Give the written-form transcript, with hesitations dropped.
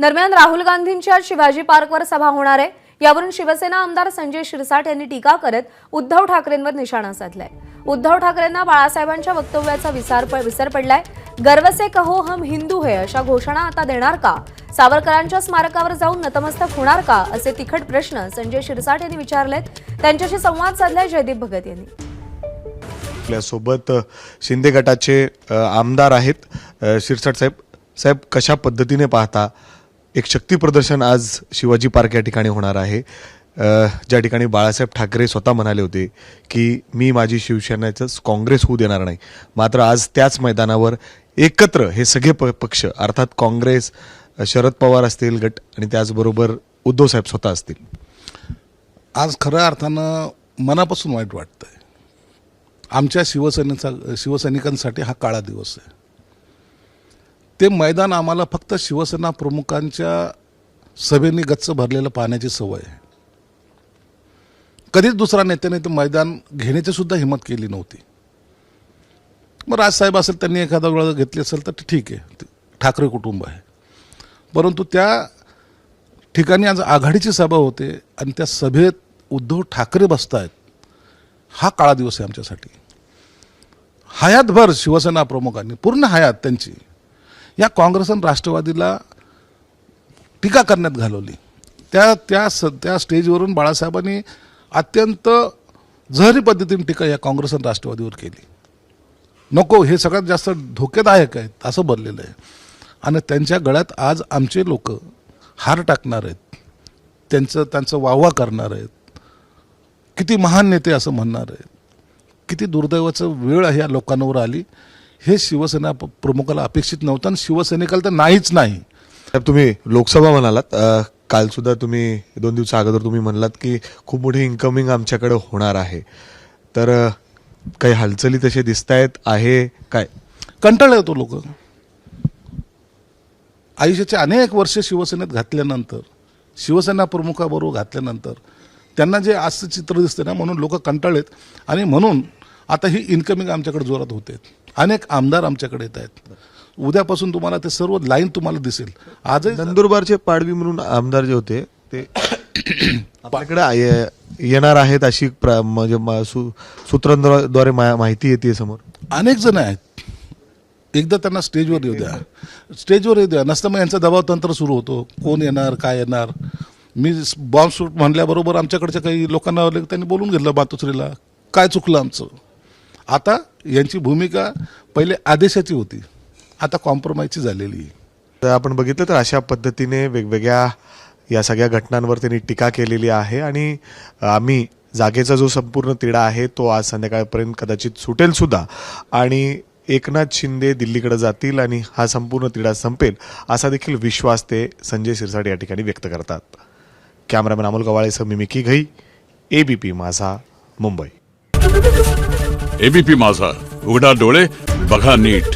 दरम्यान राहुल गांधींची आज शिवाजी पार्कवर सभा होणार आहे। यावरून शिवसेना आमदार संजय शिरसाट यांनी टीका करत उद्धव ठाकरेंवर निशाणा साधलाय। उद्धव ठाकरेंना बाळासाहेबांच्या वक्तव्याचा विसर पडलाय। गर्व से कहो हम हिंदू है अशा घोषणा आता देणार का? सावरकरांच्या स्मारकावर जाऊन नतमस्तक होणार का? असे तिखट प्रश्न संजय शिरसाट यांनी विचारलेत। त्यांच्याशी संवाद साधलाय जयदीप भगत यांनी। आपल्यासोबत शिंदे गटाचे आमदार आहेत शिरसाट साहेब कशा पद्धतीने पाहता एक शक्ती प्रदर्शन आज शिवाजी पार्क या ठिकाणी होणार आहे, ज्या ठिकाणी बाळासाहेब ठाकरे स्वतः म्हणाले होते की मी माझी शिवसेनेचंच काँग्रेस होऊ देणार नाही, मात्र आज त्याच मैदानावर एकत्र हे सगळे पक्ष अर्थात काँग्रेस, शरद पवार असतील गट आणि त्याचबरोबर उद्धव साहेब स्वतः असतील। आज खऱ्या अर्थानं मनापासून वाईट वाटतंय। आमच्या शिवसैनिकांसाठी हा काळा दिवस आहे। ते मैदान आम्हाला फक्त शिवसेना प्रमुखांच्या सभेने गच्च भरलेलं पाहण्याची सवय आहे। कधीच दुसरा नेत्याने ते मैदान घेण्याची सुद्धा हिंमत केली नव्हती। मग राजसाहेब असेल, त्यांनी एखादा वेळा घेतली असेल तर ठीक आहे, ठाकरे कुटुंब आहे। परंतु त्या ठिकाणी आज आघाडीची सभा होते आणि त्या सभेत उद्धव ठाकरे बसतायत, हा काळा दिवस आहे आमच्यासाठी। हयातभर शिवसेना प्रमुखांनी पूर्ण हयात त्यांची या काँग्रेस आणि राष्ट्रवादीला टीका करण्यात घालवली। त्या स्टेजवरून बाळासाहेबांनी अत्यंत जहरी पद्धतीने टीका या काँग्रेस आणि राष्ट्रवादीवर केली। नको, हे सगळ्यात जास्त धोकेदायक आहेत असं बनलेलं आहे आणि त्यांच्या गळ्यात आज आमचे लोक हार टाकणार आहेत, त्यांचं वाहवा करणार आहेत, किती महान नेते असं म्हणणार आहेत। किती दुर्दैवाचं वेळ आहे या लोकांवर आली, हे शिवसेना प्रमुखाला अपेक्षित नव्हतं आणि शिवसैनिकाला तर नाहीच नाही। साहेब, तुम्ही लोकसभा म्हणालात, काल सुद्धा तुम्ही 2 दिवसा अगोदर तुम्ही म्हणलात की खूप मोठी इन्कमिंग आमच्याकडे होणार आहे, तर काही हालचाली तसे दिसतायत आहे काय? कंटाळले होतो लोक। आयुष्याचे अनेक वर्ष शिवसेनेत घातल्यानंतर, शिवसेना प्रमुखाबरोबर घातल्यानंतर त्यांना जे असं चित्र दिसते ना, म्हणून लोक कंटाळलेत आणि म्हणून आता ही इन्कमिंग आमच्याकडे जोरात होते। अनेक आमदार आमच्याकडे येत आहेत। उद्यापासून तुम्हाला ते सर्व लाईन तुम्हाला दिसेल। आजही नंदुरबारचे पाडवी म्हणून आमदार जे होते ते आपल्याकडे येणार आहेत अशी म्हणजे सूत्रांद्वारे माहिती येते समोर। अनेक जण आहेत। एकदा त्यांना स्टेजवर येऊ द्या, स्टेजवर येऊ द्या, नसतं मग यांचा दबाव तंत्र सुरू होतो, कोण येणार काय येणार। मी बॉम्ब शूट म्हणल्याबरोबर आमच्याकडच्या काही लोकांना त्यांनी बोलून घेतलं मातोश्रीला, काय चुकलं आमचं। आता यांची भूमिका पहिले आदेशाची होती, आता कॉम्प्रोमाइजची झालेली। तर आपण बघितलं तर अशा पद्धतीने वेगवेगळ्या या सगळ्या घटनांवर त्यांनी टीका केलेली आहे आणि आम्ही जागेचा जो संपूर्ण तिढा आहे तो आज संध्याकाळपर्यंत कदाचित सुटेल सुद्धा आणि एकनाथ शिंदे दिल्लीकडे जातील आणि हा संपूर्ण तिढा संपेल असा देखील विश्वास ते संजय शिरसाट या ठिकाणी व्यक्त करतात। कॅमेरामॅन अमोल गवाळेसह मी मिकी घई, एबीपी माझा, मुंबई। एबीपी माझा, उघडा डोळे बघा नीट।